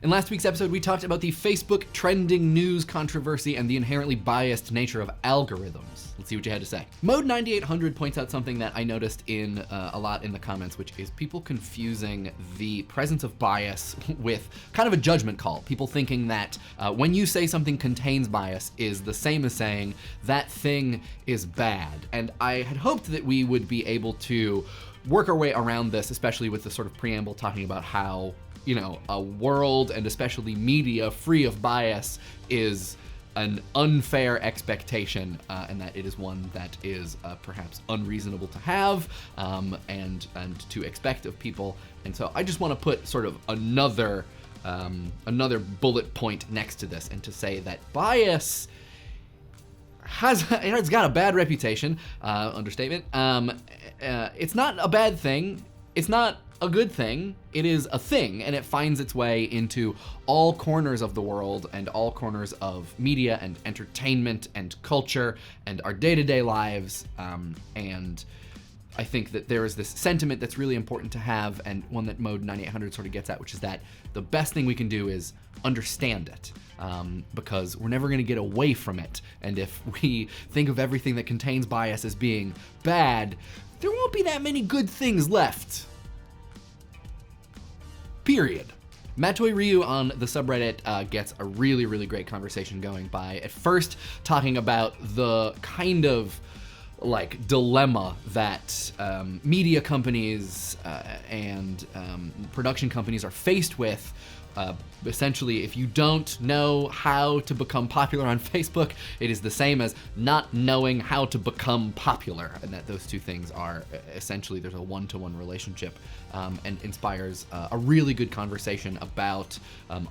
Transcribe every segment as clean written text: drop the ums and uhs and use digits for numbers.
In last week's episode, we talked about the Facebook trending news controversy and the inherently biased nature of algorithms. Let's see what you had to say. Mode 9800 points out something that I noticed in a lot in the comments, which is people confusing the presence of bias with kind of a judgment call. People thinking that when you say something contains bias is the same as saying that thing is bad. And I had hoped that we would be able to work our way around this, especially with the sort of preamble talking about how, you know, a world and especially media free of bias is an unfair expectation, and that it is one that is perhaps unreasonable to have and to expect of people. And so I just want to put sort of another bullet point next to this, and to say that bias it's got a bad reputation, understatement. It's not a bad thing. It's not a good thing. It is a thing, and it finds its way into all corners of the world and all corners of media and entertainment and culture and our day-to-day lives. And I think that there is this sentiment that's really important to have, and one that Mode 9800 sort of gets at, which is that the best thing we can do is understand it, because we're never gonna get away from it. And if we think of everything that contains bias as being bad, there won't be that many good things left. Period. Matoiryu on the subreddit gets a really, really great conversation going by at first talking about the kind of like dilemma that media companies and production companies are faced with. Essentially, if you don't know how to become popular on Facebook, it is the same as not knowing how to become popular, and that those two things are essentially, there's a one-to-one relationship, and inspires a really good conversation about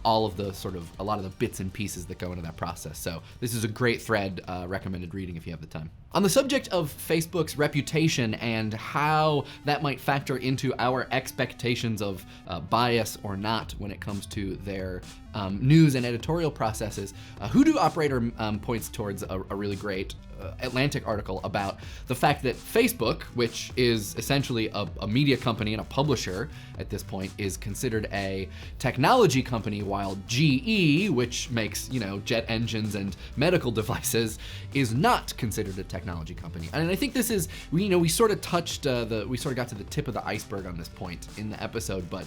all of the sort of, a lot of the bits and pieces that go into that process. So this is a great thread, recommended reading if you have the time. On the subject of Facebook's reputation and how that might factor into our expectations of bias or not when it comes to their news and editorial processes, Hoodoo-operator points towards a really great Atlantic article about the fact that Facebook, which is essentially a media company and a publisher at this point, is considered a technology company, while GE, which makes, you know, jet engines and medical devices, is not considered a technology company. And I think this is, we sort of touched we sort of got to the tip of the iceberg on this point in the episode, but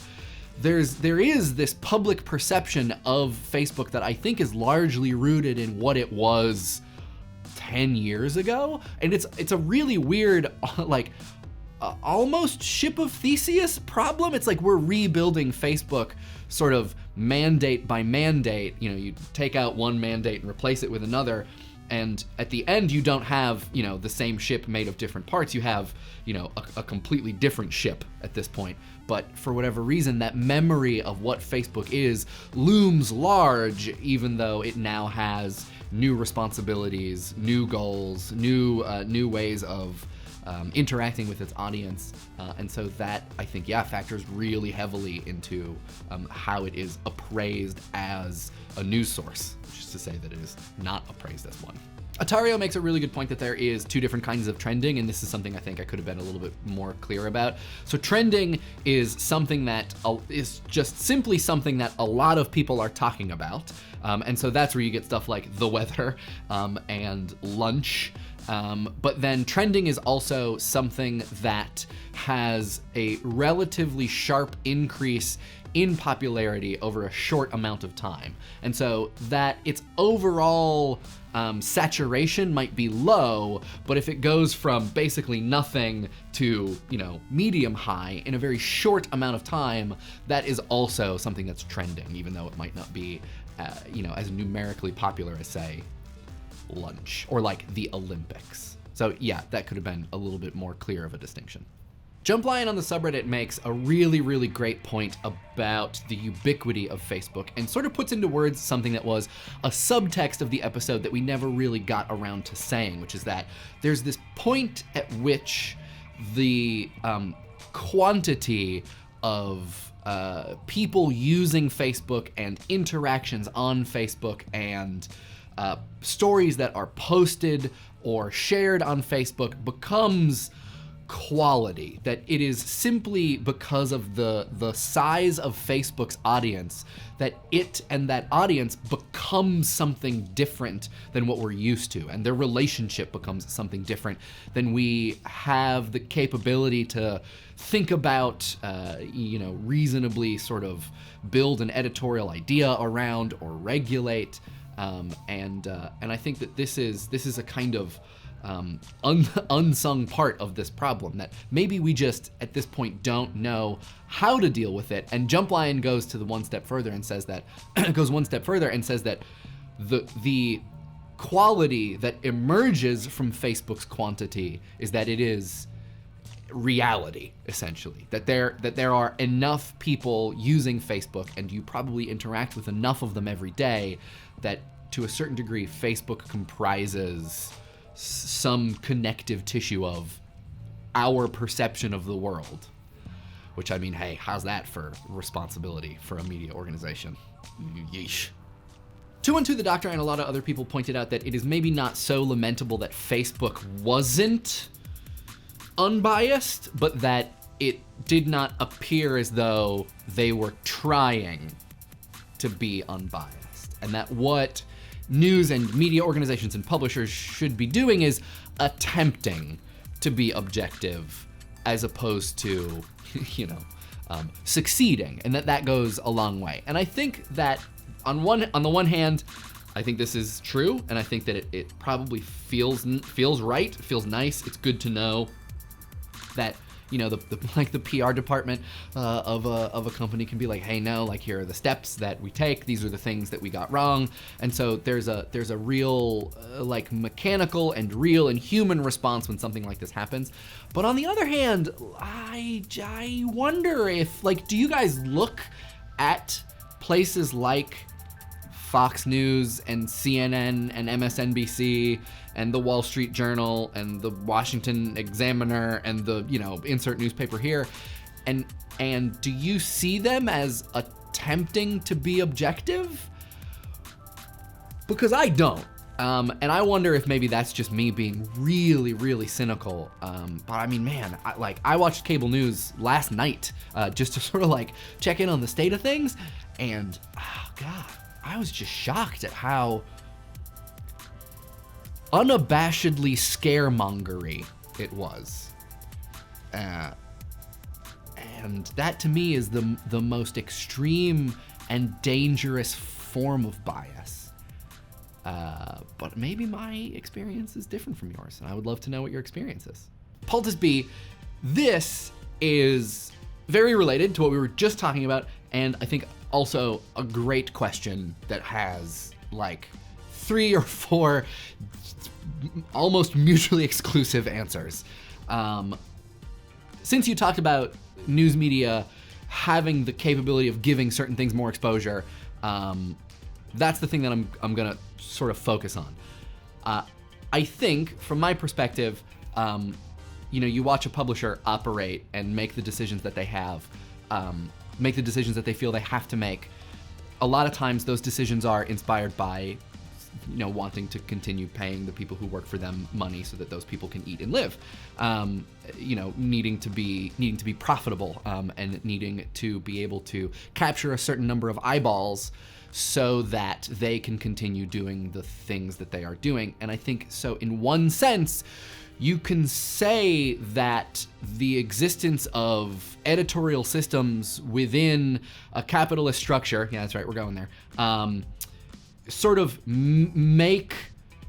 there is this public perception of Facebook that I think is largely rooted in what it was 10 years ago. And it's a really weird, like, almost ship of Theseus problem. It's like we're rebuilding Facebook sort of mandate by mandate. You know, you take out one mandate and replace it with another, and at the end you don't have, you know, the same ship made of different parts. You have, you know, a completely different ship at this point. But for whatever reason, that memory of what Facebook is looms large, even though it now has new responsibilities, new goals, new ways of interacting with its audience. And so that, I think, factors really heavily into how it is appraised as a news source, which is to say that it is not appraised as one. Atario makes a really good point that there is two different kinds of trending, and this is something I think I could have been a little bit more clear about. So trending is something that is just simply something that a lot of people are talking about. And so that's where you get stuff like the weather and lunch. But then trending is also something that has a relatively sharp increase in popularity over a short amount of time. And so that its overall saturation might be low, but if it goes from basically nothing to, you know, medium high in a very short amount of time, that is also something that's trending, even though it might not be, you know, as numerically popular as, say, lunch or like the Olympics. So yeah, that could have been a little bit more clear of a distinction. Jumplion on the subreddit makes a really, really great point about the ubiquity of Facebook and sort of puts into words something that was a subtext of the episode that we never really got around to saying, which is that there's this point at which the quantity of people using Facebook and interactions on Facebook and stories that are posted or shared on Facebook becomes quality, that it is simply because of the size of Facebook's audience that it and that audience becomes something different than what we're used to, and their relationship becomes something different than we have the capability to think about, reasonably sort of build an editorial idea around or regulate. And I think that this is a kind of unsung part of this problem, that maybe we just at this point don't know how to deal with it. And Jumplion goes one step further and says that the quality that emerges from Facebook's quantity is that it is reality, essentially, that there are enough people using Facebook, and you probably interact with enough of them every day, that to a certain degree Facebook comprises some connective tissue of our perception of the world. Which, I mean, hey, how's that for responsibility for a media organization? Yeesh. 212 the Doctor and a lot of other people pointed out that it is maybe not so lamentable that Facebook wasn't unbiased, but that it did not appear as though they were trying to be unbiased. And that what news and media organizations and publishers should be doing is attempting to be objective, as opposed to, succeeding, and that goes a long way. And I think that on the one hand, I think this is true, and I think that it probably feels right, feels nice. It's good to know that the PR department of a company can be like, hey, no, like, here are the steps that we take. These are the things that we got wrong. And so there's a real like mechanical and real and human response when something like this happens. But on the other hand, I wonder if, like, do you guys look at places like Fox News and CNN and MSNBC and the Wall Street Journal and the Washington Examiner and the, insert newspaper here, and do you see them as attempting to be objective? Because I don't. And I wonder if maybe that's just me being really, really cynical. But I mean, man, I watched cable news last night just to sort of like check in on the state of things, and God, I was just shocked at how unabashedly scaremongery it was. And that to me is the most extreme and dangerous form of bias. But maybe my experience is different from yours, and I would love to know what your experience is. PauLtus B, this is very related to what we were just talking about, and I think also a great question that has like 3 or 4 almost mutually exclusive answers. Since you talked about news media having the capability of giving certain things more exposure, that's the thing that I'm gonna sort of focus on. I think, from my perspective, you watch a publisher operate and make the decisions that they have, make the decisions that they feel they have to make. A lot of times those decisions are inspired by, wanting to continue paying the people who work for them money so that those people can eat and live. Needing to be profitable, and needing to be able to capture a certain number of eyeballs so that they can continue doing the things that they are doing. And I think so in one sense, you can say that the existence of editorial systems within a capitalist structure, yeah, that's right, we're going there, sort of make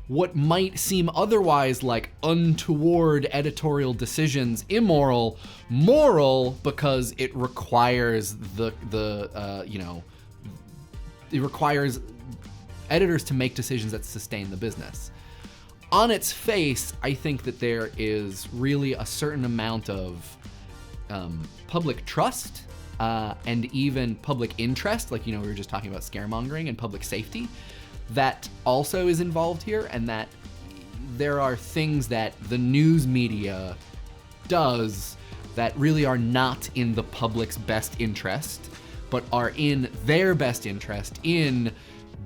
what might seem otherwise like untoward editorial decisions immoral, moral, because it requires it requires editors to make decisions that sustain the business. On its face, I think that there is really a certain amount of public trust and even public interest, like, we were just talking about scaremongering and public safety, that also is involved here, and that there are things that the news media does that really are not in the public's best interest, but are in their best interest in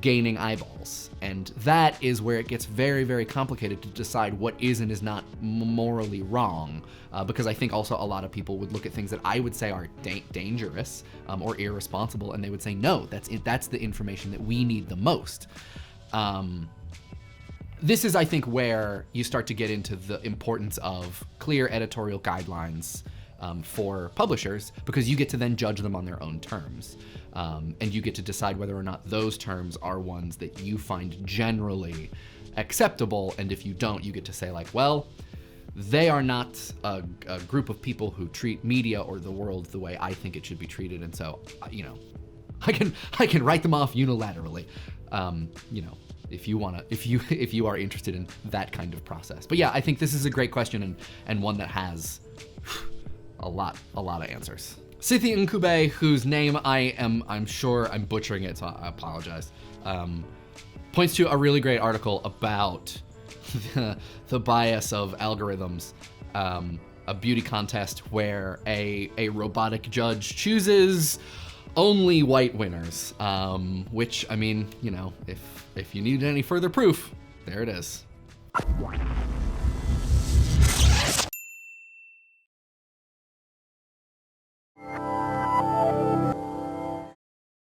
gaining eyeballs. And that is where it gets very, very complicated to decide what is and is not morally wrong. Because I think also a lot of people would look at things that I would say are dangerous or irresponsible, and they would say, no, that's the information that we need the most. This is, I think, where you start to get into the importance of clear editorial guidelines for publishers, because you get to then judge them on their own terms. And you get to decide whether or not those terms are ones that you find generally acceptable. And if you don't, you get to say like, well, they are not a group of people who treat media or the world the way I think it should be treated. And so, you know, I can write them off unilaterally. You know, if you are interested in that kind of process. But yeah, I think this is a great question and one that has a lot of answers. Sithe Ncube, whose name I'm sure I'm butchering it, so I apologize, points to a really great article about the bias of algorithms, a beauty contest where a robotic judge chooses only white winners, which, I mean, you know, if you need any further proof, there it is.